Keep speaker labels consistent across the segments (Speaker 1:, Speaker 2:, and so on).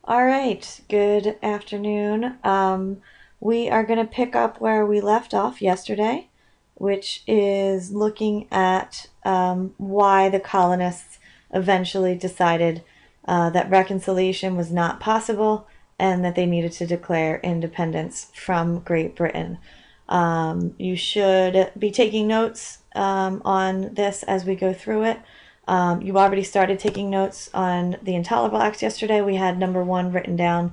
Speaker 1: All right, good afternoon. We are going to pick up where we left off yesterday, which is looking at why the colonists eventually decided that reconciliation was not possible and that they needed to declare independence from Great Britain. You should be taking notes on this as we go through it. You already started taking notes on the Intolerable Acts yesterday. We had number one written down.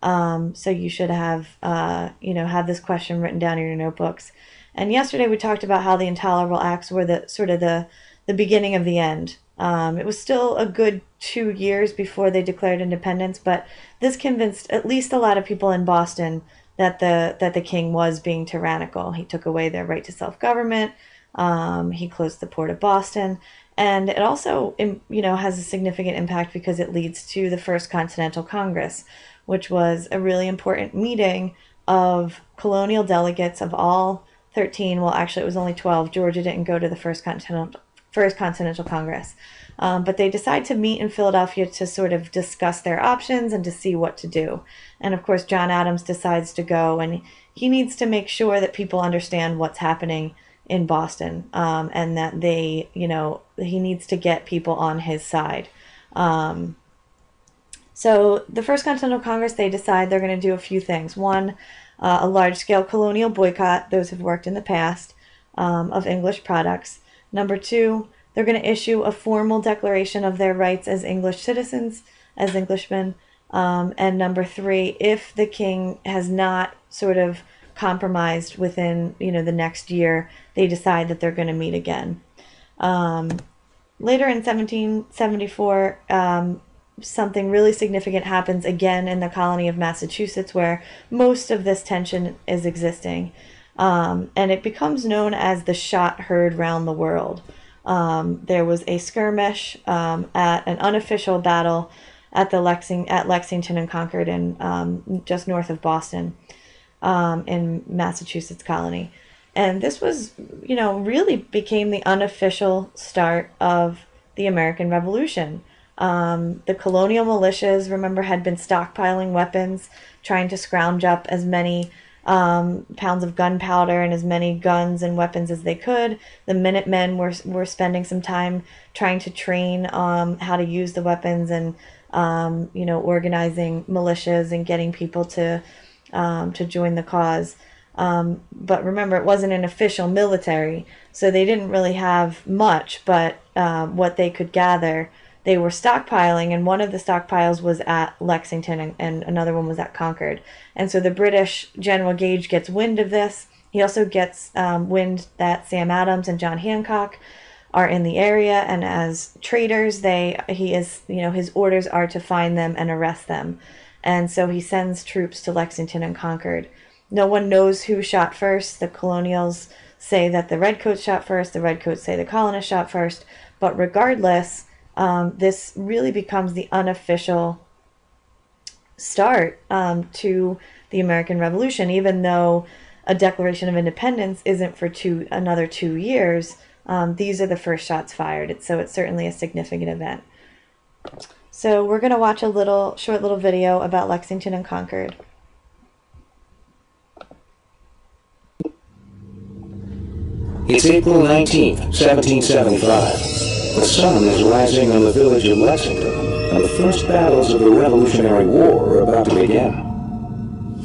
Speaker 1: So you should have, have this question written down in your notebooks. And yesterday we talked about how the Intolerable Acts were the beginning of the end. It was still a good 2 years before they declared independence, but this convinced at least a lot of people in Boston that the king was being tyrannical. He took away their right to self-government. He closed the port of Boston. And it also, has a significant impact because it leads to the First Continental Congress, which was a really important meeting of colonial delegates of all 13. Well, actually, it was only 12. Georgia didn't go to the First Continental Congress. But they decide to meet in Philadelphia to sort of discuss their options and to see what to do. And of course, John Adams decides to go, and he needs to make sure that people understand what's happening in Boston, and that he needs to get people on his side. So the First Continental Congress, they decide they're going to do a few things. One, a large-scale colonial boycott, those who've worked in the past, of English products. Number two, they're going to issue a formal declaration of their rights as English citizens, as Englishmen. And number three, if the king has not sort of compromised within the next year, they decide that they're going to meet again. Later in 1774, something really significant happens again in the colony of Massachusetts, where most of this tension is existing, and it becomes known as the shot heard round the world. There was a skirmish at an unofficial battle at Lexington and Concord, in just north of Boston, in Massachusetts colony. And this was, really became the unofficial start of the American Revolution. The colonial militias, remember, had been stockpiling weapons, trying to scrounge up as many pounds of gunpowder and as many guns and weapons as they could. The Minutemen were spending some time trying to train how to use the weapons and, organizing militias and getting people to join the cause. But remember, it wasn't an official military, so they didn't really have much, but what they could gather, they were stockpiling, and one of the stockpiles was at Lexington, and another one was at Concord. And so the British General Gage gets wind of this. He also gets wind that Sam Adams and John Hancock are in the area, and as traitors, his orders are to find them and arrest them. And so he sends troops to Lexington and Concord. No one knows who shot first. The colonials say that the redcoats shot first. The redcoats say the colonists shot first. But regardless, this really becomes the unofficial start to the American Revolution, even though a Declaration of Independence isn't for another 2 years. These are the first shots fired. So it's certainly a significant event. So we're going to watch a short little video about Lexington and Concord.
Speaker 2: It's April 19th, 1775. The sun is rising on the village of Lexington, and the first battles of the Revolutionary War are about to begin.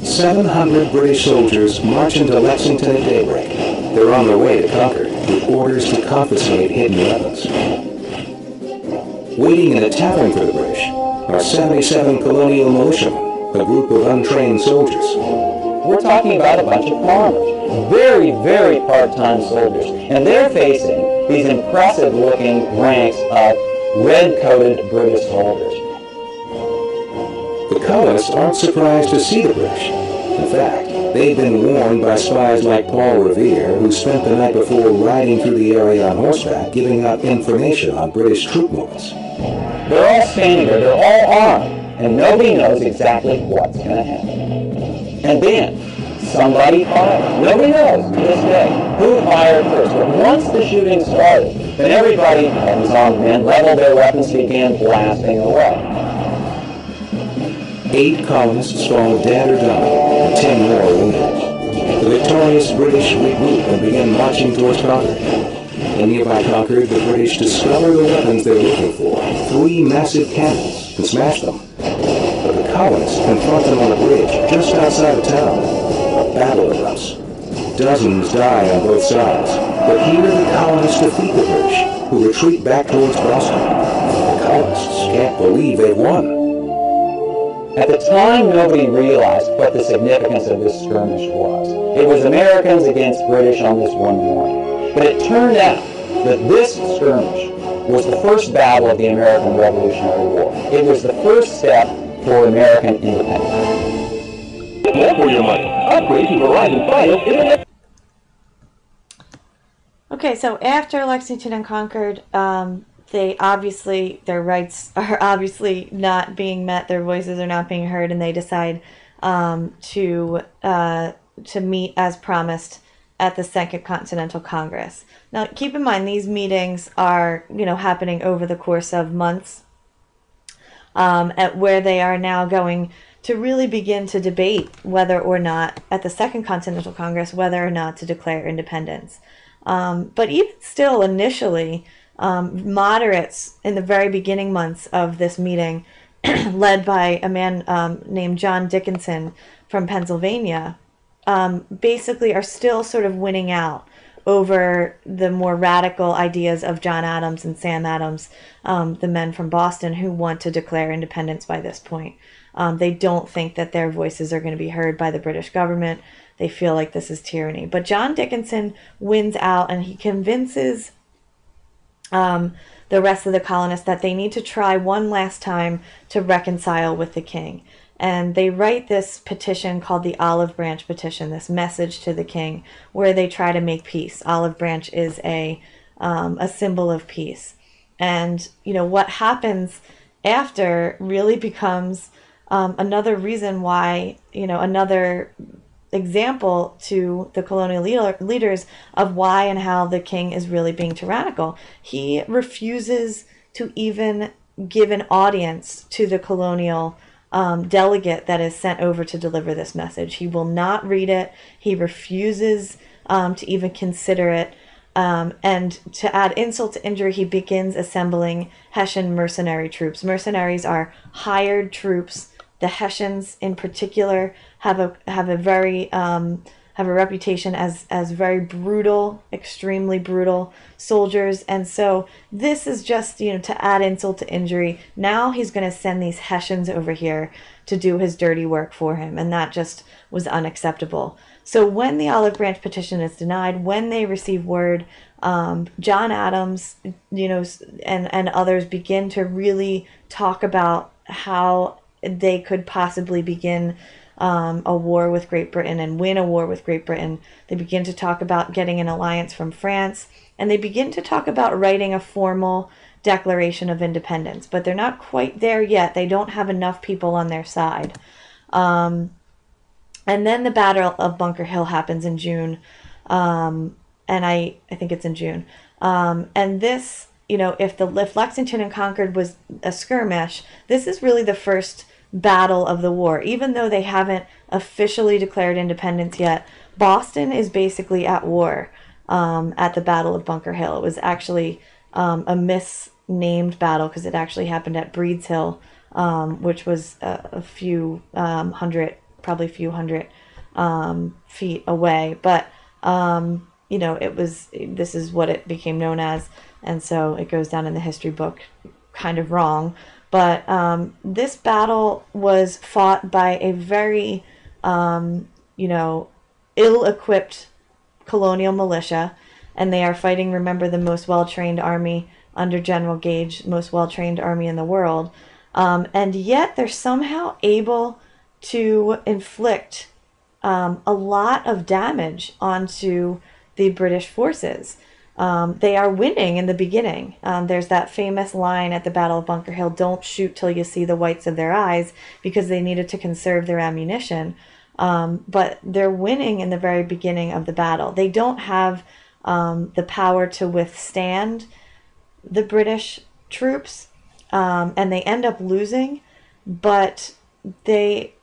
Speaker 2: 700 British soldiers march into Lexington at daybreak. They're on their way to Concord with orders to confiscate hidden weapons. Waiting in a tavern for the British are 77 colonial militiamen, a group of untrained soldiers.
Speaker 3: We're talking about a bunch of farmers, very, very part-time soldiers, and they're facing these impressive-looking ranks of red-coated British soldiers.
Speaker 2: The colonists aren't surprised to see the British. In fact, they've been warned by spies like Paul Revere, who spent the night before riding through the area on horseback, giving out information on British troop movements.
Speaker 3: They're all standing there, they're all armed, and nobody knows exactly what's going to happen. And then, somebody fired. Nobody knows to this day who fired first. But once the shooting started, then everybody, and these armed men, leveled their weapons and began blasting away.
Speaker 2: 8 colonists fall dead or dying, and 10 more wounded. The victorious British regroup and begin marching towards Concord. And nearby Concord, the British discover the weapons they're looking for, 3 massive cannons, and smash them. But the colonists confront them on a bridge just outside of town. A battle erupts. Dozens die on both sides, but here the colonists defeat the British, who retreat back towards Boston. The colonists can't believe they've won.
Speaker 3: At the time, nobody realized what the significance of this skirmish was. It was Americans against British on this one morning. But it turned out that this skirmish was the first battle of the American Revolutionary War. It was the first step for American independence.
Speaker 4: More for your money. Upgrade to Verizon Fios Internet.
Speaker 1: Okay, so after Lexington and Concord, their rights are obviously not being met, their voices are not being heard, and they decide to meet as promised at the Second Continental Congress. Now, keep in mind, these meetings are, happening over the course of months, at where they are now going to really begin to debate whether or not, at the Second Continental Congress, whether or not to declare independence. But even still, initially, moderates in the very beginning months of this meeting, led by a man named John Dickinson from Pennsylvania, basically are still sort of winning out over the more radical ideas of John Adams and Sam Adams, the men from Boston who want to declare independence by this point. They don't think that their voices are going to be heard by the British government. They feel like this is tyranny. But John Dickinson wins out, and he convinces the rest of the colonists that they need to try one last time to reconcile with the king. And they write this petition called the Olive Branch Petition, this message to the king, where they try to make peace. Olive branch is a symbol of peace. And, what happens after really becomes another reason why, another example to the colonial leaders of why and how the king is really being tyrannical. He refuses to even give an audience to the colonial delegate that is sent over to deliver this message. He will not read it. He refuses to even consider it. And to add insult to injury, he begins assembling Hessian mercenary troops. Mercenaries are hired troops. The Hessians, in particular, have a reputation as very brutal, extremely brutal soldiers. And so this is just, to add insult to injury. Now he's going to send these Hessians over here to do his dirty work for him. And that just was unacceptable. So when the Olive Branch Petition is denied, when they receive word, John Adams, and others begin to really talk about how they could possibly begin a war with Great Britain and win a war with Great Britain. They begin to talk about getting an alliance from France, and they begin to talk about writing a formal Declaration of Independence, but they're not quite there yet. They don't have enough people on their side. And then the Battle of Bunker Hill happens in June, and I think it's in June. And this, if Lexington and Concord was a skirmish, this is really the first battle of the war. Even though they haven't officially declared independence yet, Boston is basically at war at the Battle of Bunker Hill. It was actually a misnamed battle because it actually happened at Breed's Hill, which was a few hundred feet away. But this is what it became known as, and so it goes down in the history book kind of wrong. But this battle was fought by a very, ill-equipped colonial militia, and they are fighting, remember, the most well-trained army under General Gage, most well-trained army in the world. And yet they're somehow able to inflict a lot of damage onto the British forces. They are winning in the beginning. There's that famous line at the Battle of Bunker Hill, "Don't shoot till you see the whites of their eyes," because they needed to conserve their ammunition. But they're winning in the very beginning of the battle. They don't have the power to withstand the British troops, and they end up losing. But they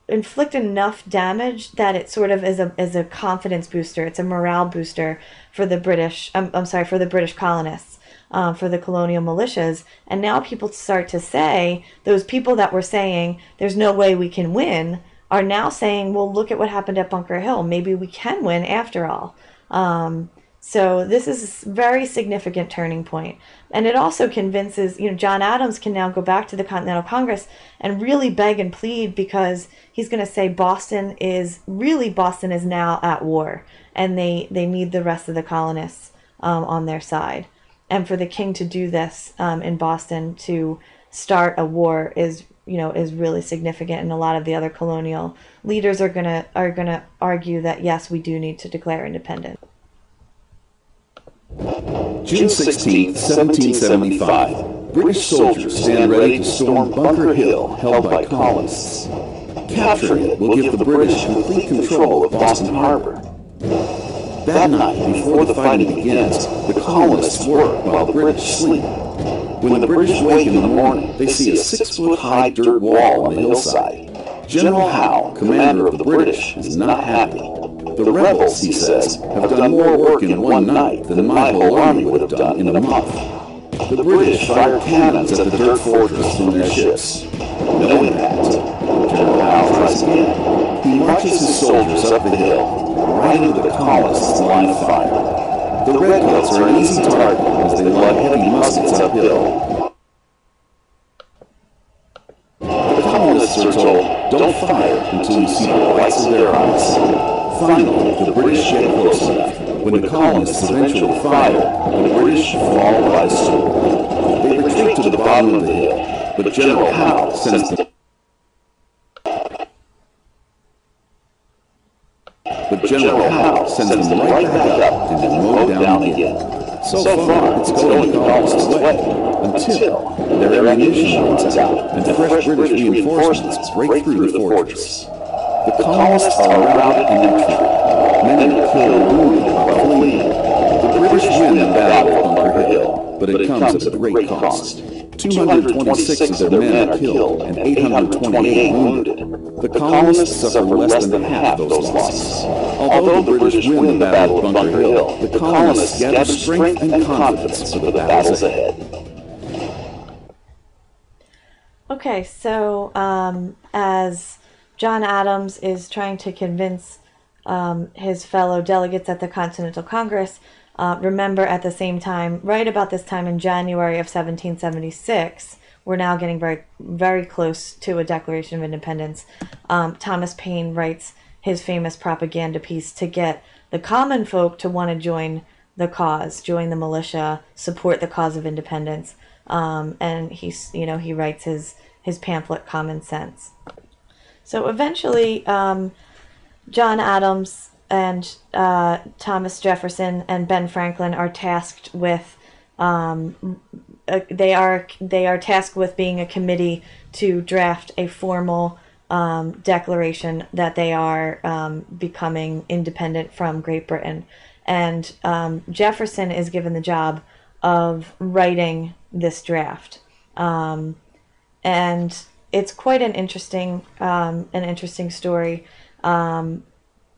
Speaker 1: inflict enough damage that it sort of is a confidence booster. It's a morale booster for the British. I'm sorry, for the British colonists, for the colonial militias. And now people start to say, those people that were saying there's no way we can win are now saying, well, look at what happened at Bunker Hill. Maybe we can win after all. So this is a very significant turning point. And it also convinces, John Adams can now go back to the Continental Congress and really beg and plead, because he's going to say Boston is now at war, and they need the rest of the colonists on their side. And for the king to do this in Boston, to start a war, is really significant. And a lot of the other colonial leaders are gonna argue that yes, we do need to declare independence.
Speaker 2: June 16, 1775. British soldiers stand ready to storm Bunker Hill, held by colonists. Capturing it will give the British complete control of Boston Harbor. That night, before the fighting begins, the colonists work while the British sleep. When the British wake in the morning, they see a 6-foot-high dirt wall on the hillside. General Howe, commander of the British, is not happy. The rebels, he says, have done more work in one night than my whole army would have done in a month. The British fire cannons at the dirt fortress from their ships. No impact. General Howe tries again. He marches his soldiers up the hill, right into the colonists' line of fire. The redcoats are an easy target as they lug heavy muskets uphill. The colonists are told, don't fire until you see the whites of their eyes. Finally, the British get close enough. When the colonists eventually fire, the British fall by the sword. They retreat to the bottom of the hill, but General Howe sends them right back up and then mowed down again. So far, it's going the colonists' way, until their ammunition runs out and fresh British reinforcements break through the fortress. The colonists are routed and retreat. Many are killed or wounded while fleeing. The British win the battle of Bunker Hill, but it comes at a great cost. 226 of their men are killed and 828 wounded. The colonists suffer less than half those losses. Although the British win the battle of Bunker Hill, the colonists gather strength and confidence for the battles ahead.
Speaker 1: Okay, so as John Adams is trying to convince his fellow delegates at the Continental Congress, remember at the same time, right about this time in January of 1776, we're now getting very, very close to a Declaration of Independence. Thomas Paine writes his famous propaganda piece to get the common folk to want to join the cause, join the militia, support the cause of independence. And he writes his pamphlet, Common Sense. So eventually, John Adams and Thomas Jefferson and Ben Franklin are tasked with they are tasked with being a committee to draft a formal declaration that they are becoming independent from Great Britain. And Jefferson is given the job of writing this draft, and it's quite an interesting story.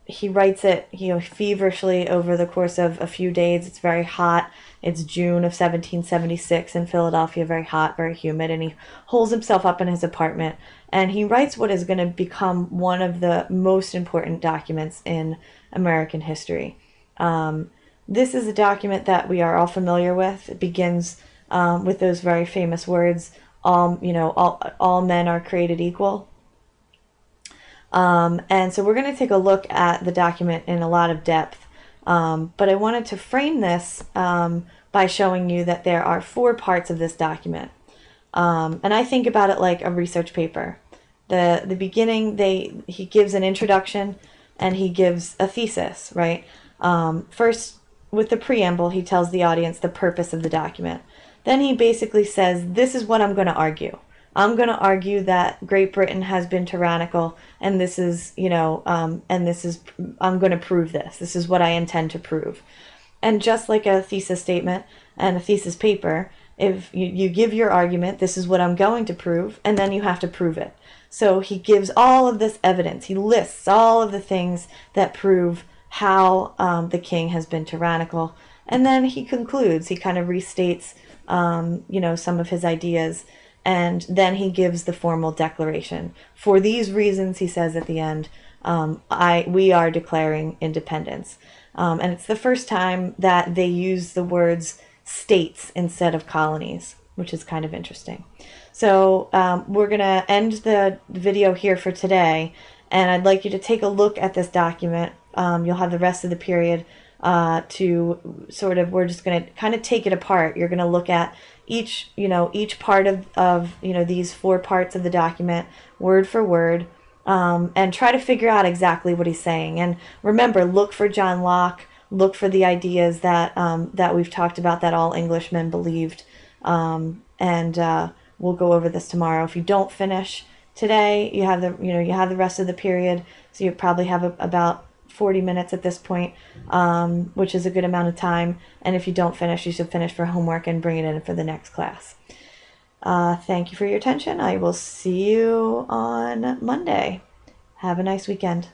Speaker 1: He writes it, feverishly over the course of a few days. It's very hot. It's June of 1776 in Philadelphia, very hot, very humid, and he holds himself up in his apartment, and he writes what is going to become one of the most important documents in American history. This is a document that we are all familiar with. It begins with those very famous words, all men are created equal. And so we're going to take a look at the document in a lot of depth. But I wanted to frame this by showing you that there are 4 parts of this document. And I think about it like a research paper. The beginning, he gives an introduction and he gives a thesis, right? First, with the preamble, he tells the audience the purpose of the document. Then he basically says, this is what I'm going to argue. I'm going to argue that Great Britain has been tyrannical, and this is, I'm going to prove this. This is what I intend to prove. And just like a thesis statement and a thesis paper, if you give your argument, this is what I'm going to prove, and then you have to prove it. So he gives all of this evidence. He lists all of the things that prove how the king has been tyrannical. And then he concludes, he kind of restates, some of his ideas. And then he gives the formal declaration. For these reasons, he says at the end, we are declaring independence. And it's the first time that they use the words states instead of colonies, which is kind of interesting. So we're going to end the video here for today, and I'd like you to take a look at this document. You'll have the rest of the period to sort of, we're just going to kind of take it apart. You're going to look at each part of these 4 parts of the document, word for word, and try to figure out exactly what he's saying. And remember, look for John Locke, look for the ideas that we've talked about, that all Englishmen believed, and we'll go over this tomorrow. If you don't finish today, you have the rest of the period, so you probably have about 40 minutes at this point, which is a good amount of time. And if you don't finish, you should finish for homework and bring it in for the next class. Thank you for your attention. I will see you on Monday. Have a nice weekend.